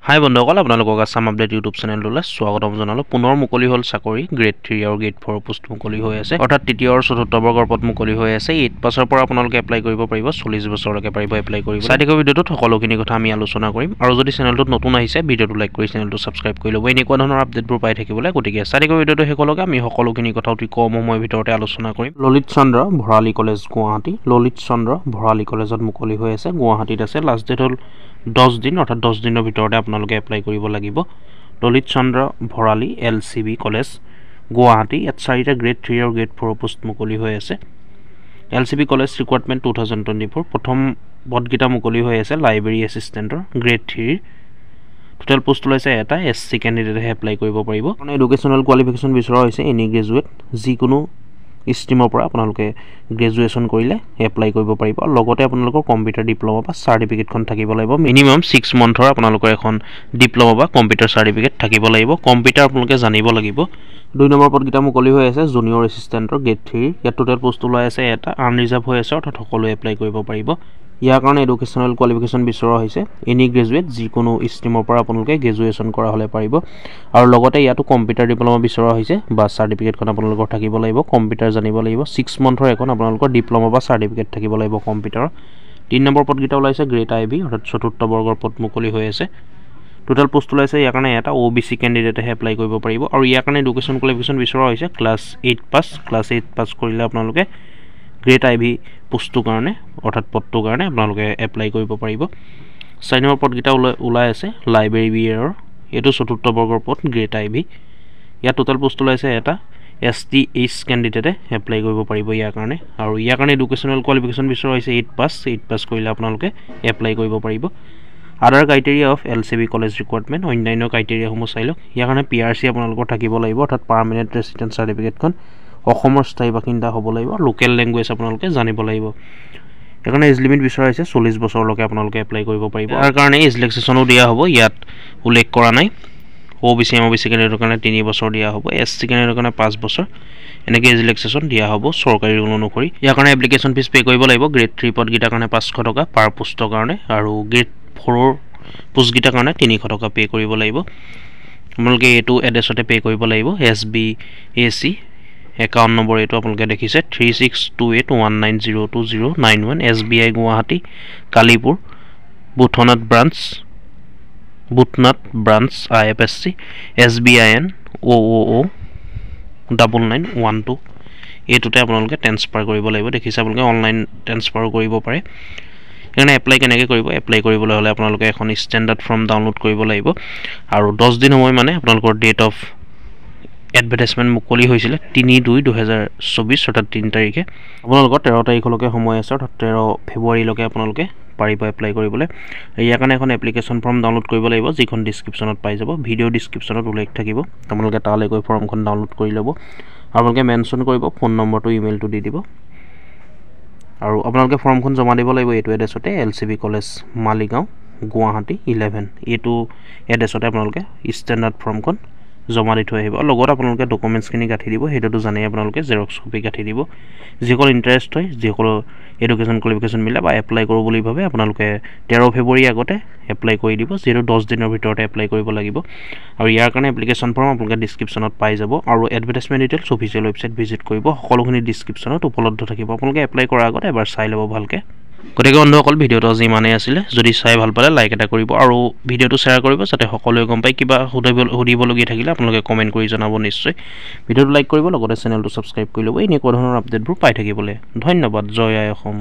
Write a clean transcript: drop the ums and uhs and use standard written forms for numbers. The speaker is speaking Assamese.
হাই বন্ধুসকল, আপোনালোকক আসাম আপডেট ইউটিউব চেনেলটোলৈ স্বাগতম জনালোঁ। পুনৰ মুকলি হ'ল চাকৰি গ্ৰেড 3 আৰু গ্ৰেড 4 পোষ্ট মুকলি হৈ আছে, অৰ্থাৎ তৃতীয় আৰু চতুৰ্থ বৰ্গৰ পদ মুকলি হৈ আছে। 8 পাছৰ পৰা আপোনালোকে এপ্লাই কৰিব পাৰিব, 40 বছৰলৈকে পাৰিব এপ্লাই কৰিব। চাইডিকৰ ভিডিঅ'টোত সকলোখিনি কথা আমি আলোচনা কৰিম, আৰু যদি চেনেলটোত নতুন আহিছে ভিডিঅ'টো লাইক কৰি চেনেলটো ছাবস্ক্ৰাইব কৰি ল'ব এনেকুৱা ধৰণৰ আপডেটবোৰ পাই থাকিবলৈ। গতিকে চাইডিকৰ ভিডিঅ'টো শেষলৈকে আমি সকলোখিনি কথা অতি কম সময়ৰ ভিতৰতে আলোচনা কৰিম। ললিত চন্দ্ৰ ভৰালী কলেজ গুৱাহাটী, ললিত চন্দ্ৰ ভৰালী কলেজত মুকলি হৈ আছে, গুৱাহাটীত আছে। লাষ্ট ডেট হ'ল 10 দিন, অৰ্থাৎ 10 দিনৰ ভিতৰতে আপোনালোকে এপ্লাই কৰিব লাগিব। ললিত চন্দ্ৰ ভৰালী LCB কলেজ গুৱাহাটী, ইয়াত 4টা গ্ৰেড 3 আৰু গ্ৰেড 4 পোষ্ট মুকলি হৈ আছে। LCB কলেজ ৰিকুৱাৰমেণ্ট 2024, প্ৰথম পদকেইটা মুকলি হৈ আছে লাইব্ৰেৰী এছিষ্টেণ্টৰ গ্ৰেড 3। টোটেল পোষ্ট ওলাইছে এটা। SC কেণ্ডিডেটেহে এপ্লাই কৰিব পাৰিব। এডুকেশ্যনেল কোৱালিফিকেশ্যন বিচৰা হৈছে এনি গ্ৰেজুৱেট, যিকোনো ষ্ট্ৰীমৰ পৰা আপোনালোকে গ্ৰেজুৱেশ্যন কৰিলে এপ্লাই কৰিব পাৰিব। লগতে আপোনালোকৰ কম্পিউটাৰ ডিপ্ল'মা বা চাৰ্টিফিকেটখন থাকিব লাগিব। মিনিমাম 6 মান্থৰ আপোনালোকৰ এখন ডিপ্ল'মা বা কম্পিউটাৰ চাৰ্টিফিকেট থাকিব লাগিব। কম্পিউটাৰ আপোনালোকে জানিব লাগিব। 2 নম্বৰ পদকেইটা মুকলি হৈ আছে জুনিয়ৰ এছিষ্টেণ্টৰ গ্ৰেড 3। ইয়াত টোটেল পোষ্ট ওলাই আছে এটা, আনৰিজাৰ্ভ হৈ আছে, অৰ্থাৎ সকলোৱে এপ্লাই কৰিব পাৰিব। ইয়াৰ কাৰণে এডুকেশ্যনেল কোৱালিফিকেশ্যন বিচৰা হৈছে এনি গ্ৰেজুৱেট, যিকোনো ষ্ট্ৰীমৰ পৰা আপোনালোকে গ্ৰেজুৱেশ্যন কৰা হ'লে পাৰিব। আৰু লগতে ইয়াতো কম্পিউটাৰ ডিপ্ল'মা বিচৰা হৈছে বা চাৰ্টিফিকেটখন আপোনালোকৰ থাকিব লাগিব। কম্পিউটাৰ জানিব লাগিব। 6 মান্থৰ এখন আপোনালোকৰ ডিপ্ল'মা বা চাৰ্টিফিকেট থাকিব লাগিব কম্পিউটাৰৰ। 3 নম্বৰ পদকেইটা ওলাইছে গ্ৰেড IB, অৰ্থাৎ চতুৰ্থ বৰ্গৰ পদ মুকলি হৈ আছে। টোটেল পোষ্ট ওলাইছে ইয়াৰ কাৰণে এটা, OBC কেণ্ডিডেটেহে এপ্লাই কৰিব পাৰিব। আৰু ইয়াৰ কাৰণে এডুকেশ্যন কোৱালিফিকেশ্যন বিচৰা হৈছে ক্লাছ 8 পাছ। ক্লাছ 8 পাছ কৰিলে আপোনালোকে গ্ৰেড IB পোষ্টটোৰ কাৰণে, অৰ্থাৎ পদটোৰ কাৰণে আপোনালোকে এপ্লাই কৰিব পাৰিব। 4 নম্বৰ পদকেইটা ওলাই আছে লাইব্ৰেৰী বিয়েৰৰ, এইটো চতুৰ্থ বৰ্গৰ পদ গ্ৰেড IB। ইয়াত টোটেল পোষ্ট ওলাইছে এটা, STH কেণ্ডিডেটে এপ্লাই কৰিব পাৰিব ইয়াৰ কাৰণে। আৰু ইয়াৰ কাৰণে এডুকেশ্যনেল কোৱালিফিকেশ্যন বিচৰা হৈছে 8 পাছ। 8 পাছ কৰিলে আপোনালোকে এপ্লাই কৰিব পাৰিব। আদাৰ criteria of LCB college requirement, অন্যান্য ক্ৰাইটেৰিয়াসমূহ চাই লওক। ইয়াৰ কাৰণে PRC আপোনালোকৰ থাকিব লাগিব, অৰ্থাৎ পাৰ্মানেণ্ট ৰেচিডেণ্ট চাৰ্টিফিকেটখন। অসমৰ স্থায়ী বাসিন্দা হ'ব লাগিব। লোকেল লেংগুৱেজ আপোনালোকে জানিব লাগিব। সেইকাৰণে এজ লিমিট বিচৰা হৈছে 40 বছৰলৈকে আপোনালোকে এপ্লাই কৰিব পাৰিব। তাৰ কাৰণে এজ ৰিলেক্সেশ্যনো দিয়া হ'ব, ইয়াত উল্লেখ কৰা নাই। OBC MOBC কেণ্ডিডেটৰ কাৰণে 3 বছৰ দিয়া হ'ব, SC কেণ্ডিডেটৰ কাৰণে 5 বছৰ, এনেকৈ এজ ৰিলেক্সেশ্যন দিয়া হ'ব চৰকাৰী ৰুল অনুসৰি। ইয়াৰ কাৰণে এপ্লিকেশ্যন ফিজ পে' কৰিব লাগিব। গ্ৰেড 3 পদকেইটাৰ কাৰণে 500 টকা পাৰ পোষ্টৰ কাৰণে, আৰু গ্ৰেড 4 পোষ্টকেইটাৰ কাৰণে 300 টকা পে' কৰিব লাগিব। আপোনালোকে এইটো এড্ৰেছতে পে' কৰিব লাগিব। SBAC একাউণ্ট নম্বৰ এইটো আপোনালোকে দেখিছে 362819020991, SBI Guwahati Kalipur Bhutnath branch IFSC SBIN 0009912 এইটোতে আপোনালোকে ট্ৰেন্সফাৰ কৰিব লাগিব। দেখিছে আপোনালোকে অনলাইন ট্ৰেন্সফাৰো কৰিব পাৰে। সেইকাৰণে এপ্লাই কেনেকৈ কৰিব? এপ্লাই কৰিবলৈ হ'লে আপোনালোকে এখন ষ্টেণ্ডাৰ্ড ফৰ্ম ডাউনলোড কৰিব লাগিব, আৰু 10 দিন সময় মানে আপোনালোকৰ ডেট অফ এডভাৰটাইজমেণ্ট মুকলি হৈছিলে 3/2/2024, অৰ্থাৎ 3 তাৰিখে। আপোনালোকৰ 13 তাৰিখলৈকে সময় আছে, অৰ্থাৎ 13 ফেব্ৰুৱাৰীলৈকে আপোনালোকে পাৰিব এপ্লাই কৰিবলৈ। ইয়াৰ কাৰণে এখন এপ্লিকেশ্যন ফৰ্ম ডাউনলোড কৰিব লাগিব, যিখন ডিছক্ৰিপশ্যনত পাই যাব। ভিডিঅ' ডিছক্ৰিপশ্যনত উল্লেখ থাকিব, আপোনালোকে তালৈ গৈ ফৰ্মখন ডাউনলোড কৰি ল'ব। আপোনালোকে মেনশ্যন কৰিব, ফোন নম্বৰটো ইমেইলটো দি দিব, আৰু আপোনালোকে ফৰ্মখন জমা দিব লাগিব এইটো এড্ৰেছতে, LCB কলেজ মালিগাঁও গুৱাহাটী 11, এইটো এড্ৰেছতে আপোনালোকে ষ্টেণ্ডাৰ্ড ফৰ্মখন জমা দি থৈ আহিব। লগত আপোনালোকে ডকুমেণ্টছখিনি গাঁঠি দিব, সেইটোতো জানেই আপোনালোকে, জেৰক্স কপি গাঁঠি দিব। যিসকল ইণ্টাৰেষ্ট হয়, যিসকল এডুকেশ্যন কোৱালিফিকেশ্যন মিলে বা এপ্লাই কৰোঁ বুলি ভাবে, আপোনালোকে 13 ফেব্ৰুৱাৰী আগতে এপ্লাই কৰি দিব, যিহেতু 10 দিনৰ ভিতৰতে এপ্লাই কৰিব লাগিব। আৰু ইয়াৰ কাৰণে এপ্লিকেশ্যন ফৰ্ম আপোনালোকে ডিছক্ৰিপশ্যনত পাই যাব, আৰু advertisement details official website visit কৰিব, সকলোখিনি ডিছক্ৰিপশ্যনত উপলব্ধ থাকিব। আপোনালোকে এপ্লাই কৰাৰ আগতে এবাৰ চাই ল'ব ভালকৈ। গতিকে বন্ধুসকল, ভিডিঅ'টো আজি ইমানেই আছিলে। যদি চাই ভাল পালে লাইক এটা কৰিব, আৰু ভিডিঅ'টো শ্বেয়াৰ কৰিব, যাতে সকলোৱে গম পায়। কিবা সুধিবলগীয়া থাকিলে আপোনালোকে কমেণ্ট কৰি জনাব নিশ্চয়। ভিডিঅ'টো লাইক কৰিব, লগতে চেনেলটো ছাবস্ক্ৰাইব কৰি ল'ব এনেকুৱা ধৰণৰ আপডেটবোৰ পাই থাকিবলৈ। ধন্যবাদ। জয় আই অসম।